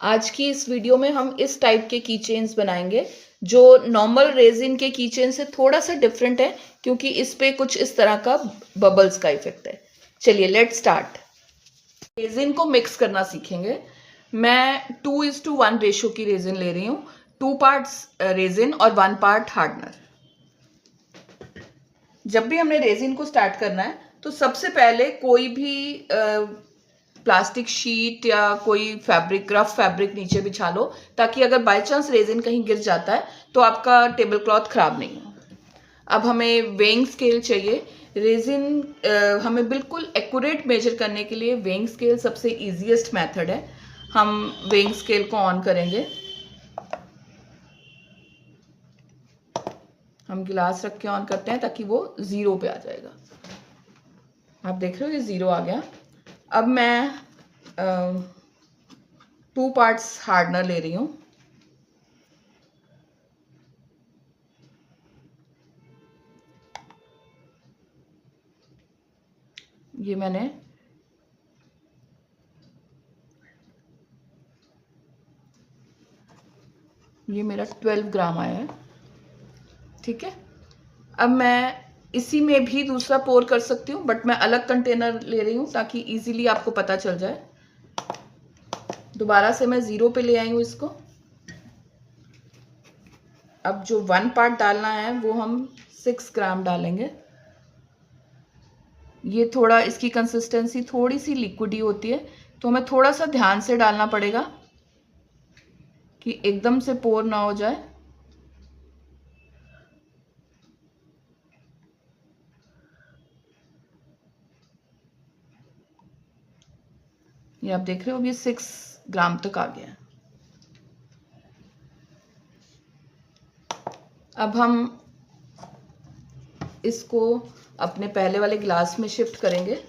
आज की इस वीडियो में हम इस टाइप के की चेन्स बनाएंगे जो नॉर्मल रेजिन के की चेन से थोड़ा सा डिफरेंट है, क्योंकि इस पे कुछ इस तरह का बबल्स का इफेक्ट है। चलिए लेट स्टार्ट। रेजिन को मिक्स करना सीखेंगे। मैं 2:1 रेशियो की रेजिन ले रही हूँ। 2 पार्ट्स रेजिन और 1 पार्ट हार्डनर। जब भी हमने रेजिन को स्टार्ट करना है तो सबसे पहले कोई भी प्लास्टिक शीट या कोई फैब्रिक, रफ फैब्रिक नीचे बिछा लो, ताकि अगर बाय चांस रेजिन कहीं गिर जाता है तो आपका टेबल क्लॉथ खराब नहीं हो। अब हमें वेइंग स्केल चाहिए। रेजिन हमें बिल्कुल एक्यूरेट मेजर करने के लिए वेइंग स्केल सबसे इजीएस्ट मेथड है। हम वेइंग स्केल को ऑन करेंगे। हम गिलास रख के ऑन करते हैं ताकि वो 0 पे आ जाएगा। आप देख रहे हो ये 0 आ गया। अब मैं 2 पार्ट्स हार्डनर ले रही हूँ। ये मैंने मेरा 12 ग्राम आया है। ठीक है। अब मैं इसी में भी दूसरा पोर कर सकती हूँ, बट मैं अलग कंटेनर ले रही हूँ ताकि इजीली आपको पता चल जाए। दोबारा से मैं 0 पे ले आई हूँ इसको। अब जो 1 पार्ट डालना है वो हम 6 ग्राम डालेंगे। ये थोड़ा, इसकी कंसिस्टेंसी थोड़ी सी लिक्विडी होती है, तो हमें थोड़ा सा ध्यान से डालना पड़ेगा कि एकदम से पोर ना हो जाए। ये आप देख रहे हो, ये 6 ग्राम तक आ गया है। अब हम इसको अपने पहले वाले गिलास में शिफ्ट करेंगे।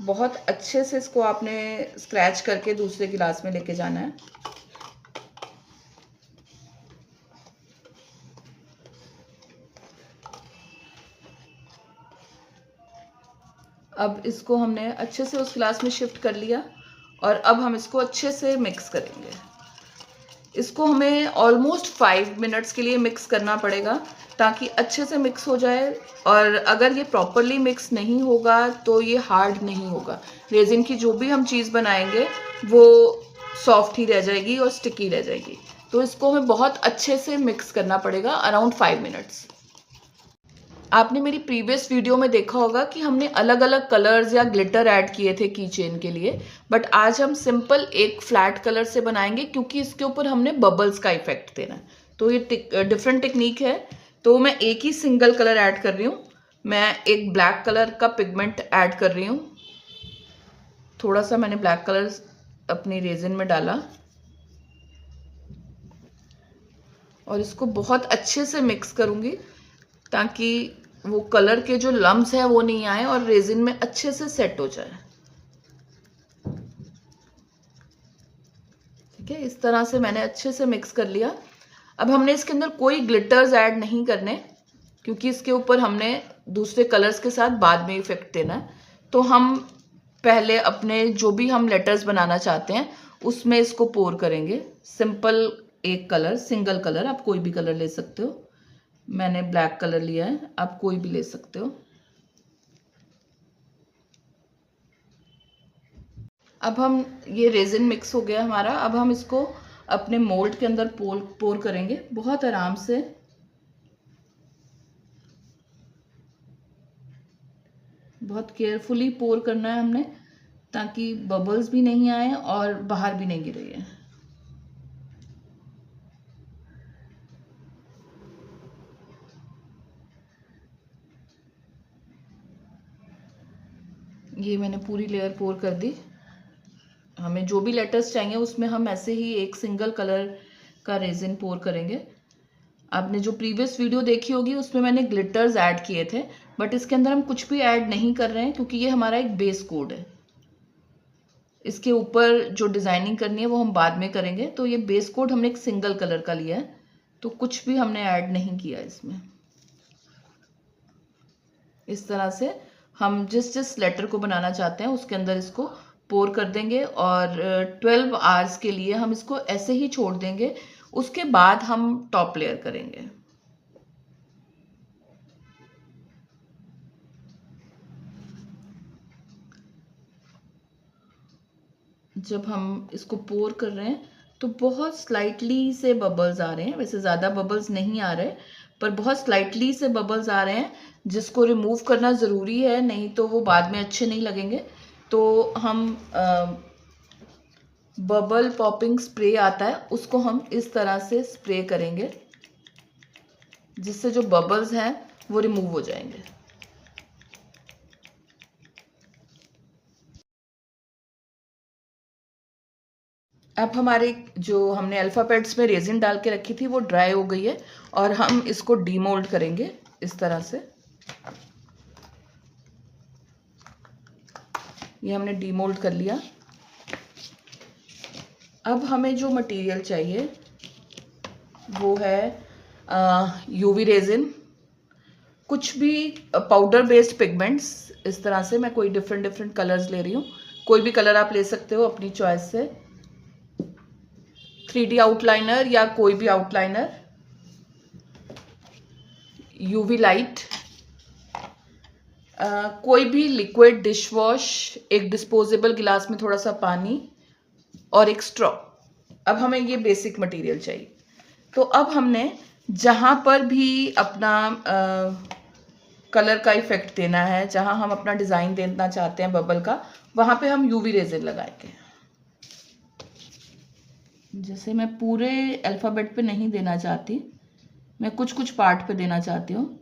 बहुत अच्छे से इसको आपने स्क्रैच करके दूसरे गिलास में लेके जाना है। अब इसको हमने अच्छे से उस गिलास में शिफ्ट कर लिया और अब हम इसको अच्छे से मिक्स करेंगे। इसको हमें ऑलमोस्ट 5 मिनट्स के लिए मिक्स करना पड़ेगा ताकि अच्छे से मिक्स हो जाए। और अगर ये प्रॉपरली मिक्स नहीं होगा तो ये हार्ड नहीं होगा। रेजिन की जो भी हम चीज़ बनाएंगे वो सॉफ्ट ही रह जाएगी और स्टिकी रह जाएगी। तो इसको हमें बहुत अच्छे से मिक्स करना पड़ेगा अराउंड 5 मिनट्स। आपने मेरी प्रीवियस वीडियो में देखा होगा कि हमने अलग अलग कलर्स या ग्लिटर ऐड किए थे की चेन के लिए, बट आज हम सिंपल एक फ्लैट कलर से बनाएंगे क्योंकि इसके ऊपर हमने बबल्स का इफेक्ट देना है। तो ये डिफरेंट टेक्निक है। तो मैं एक ही सिंगल कलर ऐड कर रही हूँ। मैं एक ब्लैक कलर का पिगमेंट ऐड कर रही हूँ। थोड़ा सा मैंने ब्लैक कलर अपनी रेजिन में डाला और इसको बहुत अच्छे से मिक्स करूँगी ताकि वो कलर के जो लम्स हैं वो नहीं आए और रेजिन में अच्छे से सेट हो जाए। ठीक है, इस तरह से मैंने अच्छे से मिक्स कर लिया। अब हमने इसके अंदर कोई ग्लिटर्स ऐड नहीं करने क्योंकि इसके ऊपर हमने दूसरे कलर्स के साथ बाद में इफेक्ट देना है। तो हम पहले अपने जो भी हम लेटर्स बनाना चाहते हैं उसमें इसको पोर करेंगे। सिंपल एक कलर, सिंगल कलर, आप कोई भी कलर ले सकते हो। मैंने ब्लैक कलर लिया है, आप कोई भी ले सकते हो। अब हम, ये रेजिन मिक्स हो गया हमारा। अब हम इसको अपने मोल्ड के अंदर पोर करेंगे बहुत आराम से। बहुत केयरफुली पोर करना है हमने ताकि बबल्स भी नहीं आए और बाहर भी नहीं गिरे हैं। ये मैंने पूरी लेयर पोर कर दी। हमें जो भी लेटर्स चाहिए उसमें हम ऐसे ही एक सिंगल कलर का रेजिन पोर करेंगे। आपने जो प्रीवियस वीडियो देखी होगी उसमें मैंने ग्लिटर्स ऐड किए थे, बट इसके अंदर हम कुछ भी ऐड नहीं कर रहे हैं क्योंकि ये हमारा एक बेस कोड है। इसके ऊपर जो डिज़ाइनिंग करनी है वो हम बाद में करेंगे। तो ये बेस कोड हमने एक सिंगल कलर का लिया है, तो कुछ भी हमने ऐड नहीं किया इसमें। इस तरह से हम जिस जिस लेटर को बनाना चाहते हैं उसके अंदर इसको पोर कर देंगे और 12 आवर्स के लिए हम इसको ऐसे ही छोड़ देंगे। उसके बाद हम टॉप लेयर करेंगे। जब हम इसको पोर कर रहे हैं तो बहुत स्लाइटली से बबल्स आ रहे हैं, वैसे ज़्यादा बबल्स नहीं आ रहे, पर बहुत स्लाइटली से बबल्स आ रहे हैं, जिसको रिमूव करना ज़रूरी है, नहीं तो वो बाद में अच्छे नहीं लगेंगे। तो हम बबल पॉपिंग स्प्रे आता है, उसको हम इस तरह से स्प्रे करेंगे, जिससे जो बबल्स हैं वो रिमूव हो जाएंगे। अब हमारे जो हमने अल्फा पैड्स में रेजिन डाल के रखी थी वो ड्राई हो गई है और हम इसको डीमोल्ड करेंगे इस तरह से। ये हमने डीमोल्ड कर लिया। अब हमें जो मटेरियल चाहिए वो है यूवी रेजिन, कुछ भी पाउडर बेस्ड पिगमेंट्स। इस तरह से मैं कोई डिफरेंट कलर्स ले रही हूँ, कोई भी कलर आप ले सकते हो अपनी चॉइस से। 3D आउटलाइनर या कोई भी आउटलाइनर, यूवी लाइट, कोई भी लिक्विड डिश वॉश, एक डिस्पोजेबल गिलास में थोड़ा सा पानी और एक स्ट्रॉ। अब हमें ये बेसिक मटेरियल चाहिए। तो अब हमने जहाँ पर भी अपना कलर का इफेक्ट देना है, जहाँ हम अपना डिज़ाइन देना चाहते हैं बबल का, वहाँ पे हम यूवी रेजिन लगाएंगे। जैसे मैं पूरे अल्फ़ाबेट पे नहीं देना चाहती, मैं कुछ कुछ पार्ट पे देना चाहती हूँ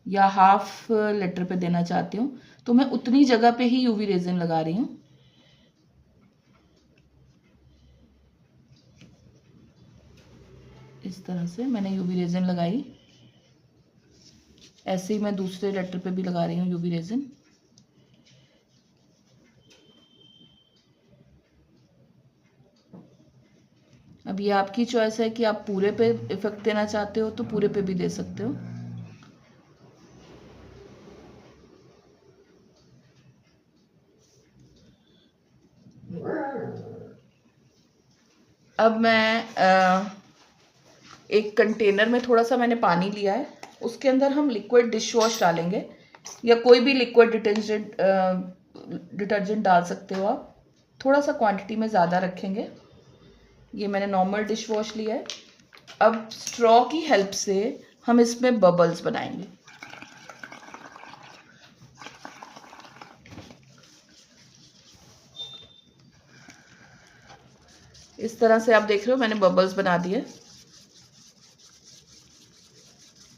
या हाफ लेटर पे देना चाहती हूँ, तो मैं उतनी जगह पे ही यूवी रेजिन लगा रही हूँ। इस तरह से मैंने यूवी रेजिन लगाई। ऐसे ही मैं दूसरे लेटर पे भी लगा रही हूँ यूवी रेजिन। अब ये आपकी चॉइस है कि आप पूरे पे इफेक्ट देना चाहते हो तो पूरे पे भी दे सकते हो। अब मैं एक कंटेनर में थोड़ा सा मैंने पानी लिया है, उसके अंदर हम लिक्विड डिश वॉश डालेंगे या कोई भी लिक्विड डिटर्जेंट डाल सकते हो आप। थोड़ा सा क्वांटिटी में ज़्यादा रखेंगे। ये मैंने नॉर्मल डिश वॉश लिया है। अब स्ट्रॉ की हेल्प से हम इसमें बबल्स बनाएंगे। इस तरह से आप देख रहे हो मैंने बबल्स बना दिए।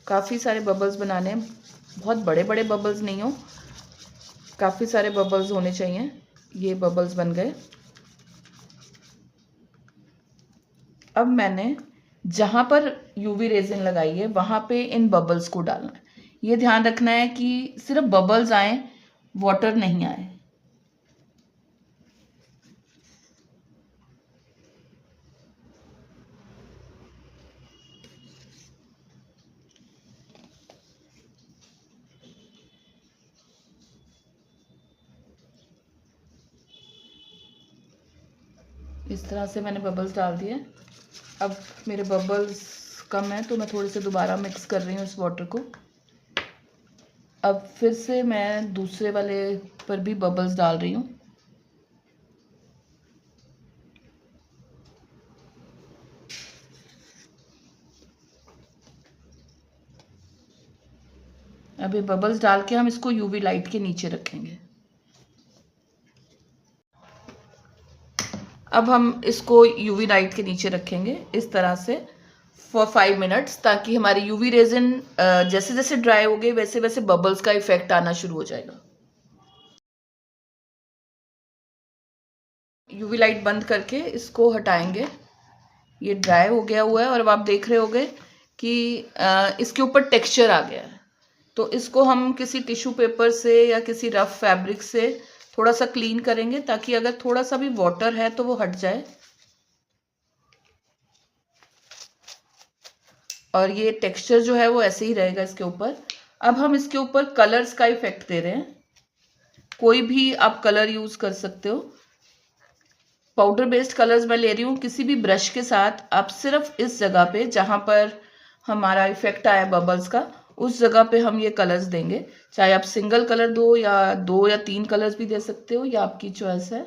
काफ़ी सारे बबल्स बनाने हैं, बहुत बड़े बड़े बबल्स नहीं हो, काफ़ी सारे बबल्स होने चाहिए। ये बबल्स बन गए। अब मैंने जहाँ पर यूवी रेजिन लगाई है वहाँ पे इन बबल्स को डालना है। ये ध्यान रखना है कि सिर्फ बबल्स आए, वाटर नहीं आए। इस तरह से मैंने बबल्स डाल दिए। अब मेरे बबल्स कम है तो मैं थोड़े से दोबारा मिक्स कर रही हूँ इस वाटर को। अब फिर से मैं दूसरे वाले पर भी बबल्स डाल रही हूँ। अब ये बबल्स डाल के हम इसको यूवी लाइट के नीचे रखेंगे। अब हम इसको यूवी लाइट के नीचे रखेंगे इस तरह से फॉर 5 मिनट्स, ताकि हमारी यूवी रेजिन जैसे जैसे ड्राई हो गई वैसे वैसे बबल्स का इफेक्ट आना शुरू हो जाएगा। यूवी लाइट बंद करके इसको हटाएंगे। ये ड्राई हो गया हुआ है और अब आप देख रहे होंगे कि इसके ऊपर टेक्सचर आ गया है। तो इसको हम किसी टिश्यू पेपर से या किसी रफ फैब्रिक से थोड़ा सा क्लीन करेंगे, ताकि अगर थोड़ा सा भी वाटर है तो वो हट जाए। और ये टेक्सचर जो है वो ऐसे ही रहेगा इसके ऊपर। अब हम इसके ऊपर कलर्स का इफेक्ट दे रहे हैं। कोई भी आप कलर यूज कर सकते हो। पाउडर बेस्ड कलर्स मैं ले रही हूँ। किसी भी ब्रश के साथ आप सिर्फ इस जगह पे जहां पर हमारा इफेक्ट आया बबल्स का, उस जगह पे हम ये कलर्स देंगे। चाहे आप सिंगल कलर दो या 2 या 3 कलर्स भी दे सकते हो, ये आपकी चॉइस है।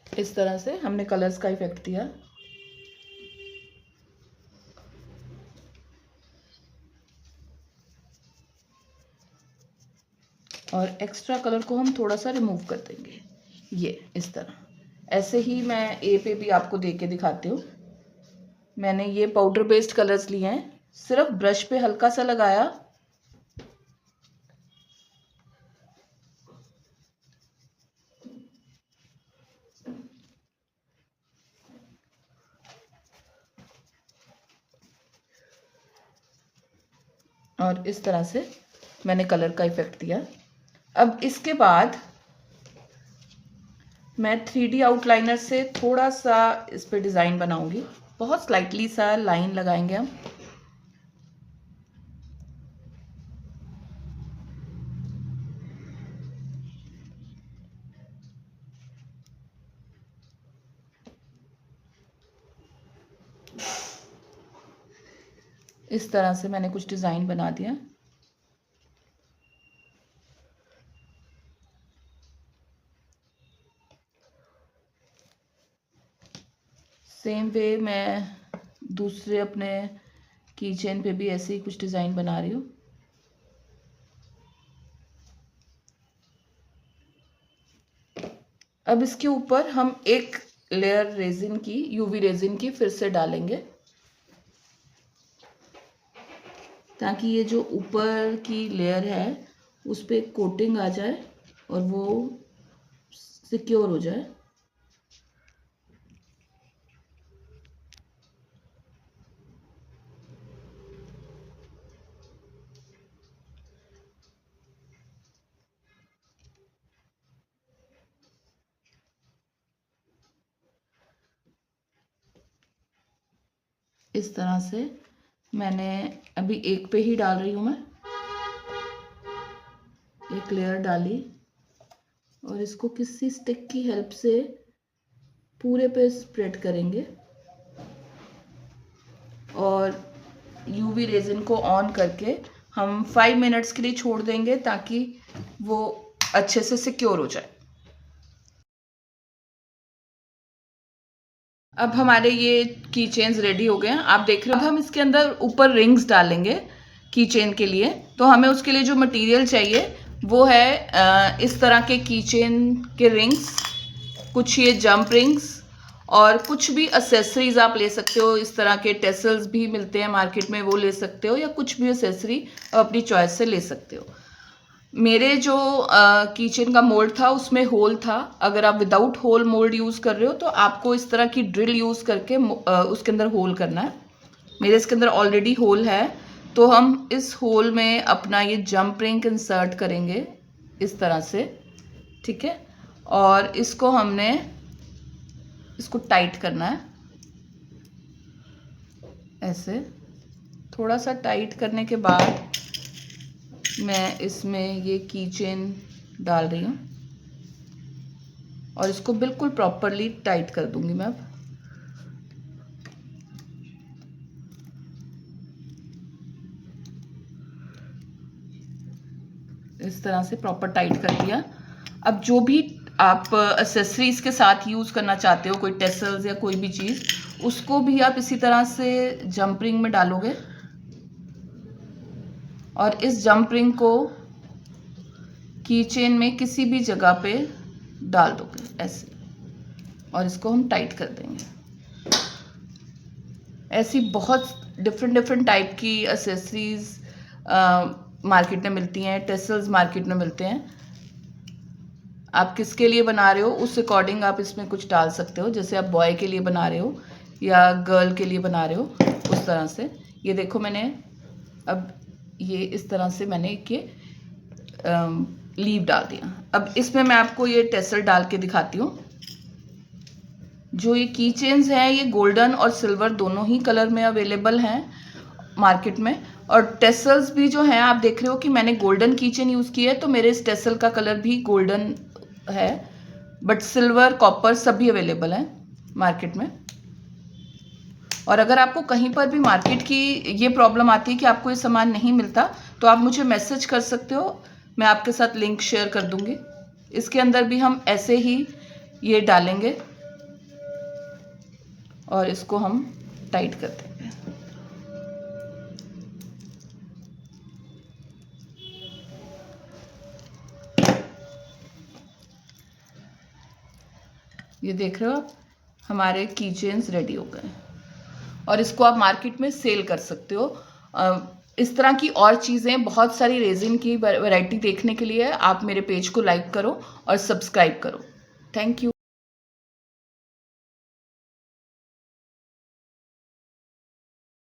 इस तरह से हमने कलर्स का इफेक्ट दिया। और एक्स्ट्रा कलर को हम थोड़ा सा रिमूव कर देंगे, ये इस तरह। ऐसे ही मैं ए पे भी आपको दे के दिखाती हूँ। मैंने ये पाउडर बेस्ड कलर्स लिए हैं, सिर्फ ब्रश पे हल्का सा लगाया और इस तरह से मैंने कलर का इफेक्ट दिया। अब इसके बाद मैं 3D आउटलाइनर से थोड़ा सा इस पे डिज़ाइन बनाऊंगी। बहुत स्लाइटली सा लाइन लगाएंगे हम। इस तरह से मैंने कुछ डिज़ाइन बना दिया। सेम वे मैं दूसरे अपने की चेन पे भी ऐसे ही कुछ डिज़ाइन बना रही हूँ। अब इसके ऊपर हम एक लेयर रेजिन की, यूवी रेजिन की फिर से डालेंगे, ताकि ये जो ऊपर की लेयर है उस पर एक कोटिंग आ जाए और वो सिक्योर हो जाए। इस तरह से मैंने अभी एक पे ही डाल रही हूँ, मैं एक लेयर डाली और इसको किसी स्टिक की हेल्प से पूरे पे स्प्रेड करेंगे और यूवी रेजिन को ऑन करके हम 5 मिनट्स के लिए छोड़ देंगे ताकि वो अच्छे से सिक्योर हो जाए। अब हमारे ये की चेन्स रेडी हो गए हैं, आप देख रहे हो। अब हम इसके अंदर ऊपर रिंग्स डालेंगे की चेन के लिए। तो हमें उसके लिए जो मटेरियल चाहिए वो है इस तरह के की चेन के रिंग्स, कुछ ये जंप रिंग्स और कुछ भी असेसरीज आप ले सकते हो। इस तरह के टेसल्स भी मिलते हैं मार्केट में, वो ले सकते हो, या कुछ भी असेसरी अपनी चॉइस से ले सकते हो। मेरे जो किचन का मोल्ड था उसमें होल था। अगर आप विदाउट होल मोल्ड यूज़ कर रहे हो तो आपको इस तरह की ड्रिल यूज़ करके उसके अंदर होल करना है। मेरे इसके अंदर ऑलरेडी होल है, तो हम इस होल में अपना ये जंप रिंग इंसर्ट करेंगे इस तरह से, ठीक है। और इसको हमने इसको टाइट करना है ऐसे। थोड़ा सा टाइट करने के बाद मैं इसमें ये की चेन डाल रही हूँ और इसको बिल्कुल प्रॉपरली टाइट कर दूंगी मैं। अब इस तरह से प्रॉपर टाइट कर दिया। अब जो भी आप एक्सेसरीज के साथ यूज़ करना चाहते हो, कोई टेसल्स या कोई भी चीज़, उसको भी आप इसी तरह से जंप रिंग में डालोगे और इस जंप रिंग को की चेन में किसी भी जगह पे डाल दोगे ऐसे, और इसको हम टाइट कर देंगे। ऐसी बहुत डिफरेंट टाइप की एक्सेसरीज मार्केट में मिलती हैं, टेसल्स मार्केट में मिलते हैं। आप किसके लिए बना रहे हो उस अकॉर्डिंग आप इसमें कुछ डाल सकते हो। जैसे आप बॉय के लिए बना रहे हो या गर्ल के लिए बना रहे हो, उस तरह से। ये देखो मैंने अब ये इस तरह से मैंने ये लीव डाल दिया। अब इसमें मैं आपको ये टेसल डाल के दिखाती हूँ। जो ये की चेन्स हैं ये गोल्डन और सिल्वर दोनों ही कलर में अवेलेबल हैं मार्केट में। और टेसल्स भी जो हैं आप देख रहे हो कि मैंने गोल्डन की चेन यूज़ की है, तो मेरे इस टेसल का कलर भी गोल्डन है, बट सिल्वर कॉपर सभी अवेलेबल हैं मार्केट में। और अगर आपको कहीं पर भी मार्केट की ये प्रॉब्लम आती है कि आपको ये सामान नहीं मिलता, तो आप मुझे मैसेज कर सकते हो, मैं आपके साथ लिंक शेयर कर दूंगी। इसके अंदर भी हम ऐसे ही ये डालेंगे और इसको हम टाइट कर देंगे। ये देख रहे हो आप, हमारे की चेन्स रेडी हो गए और इसको आप मार्केट में सेल कर सकते हो। इस तरह की और चीज़ें बहुत सारी रेजिन की वैरायटी देखने के लिए आप मेरे पेज को लाइक करो और सब्सक्राइब करो। Thank you.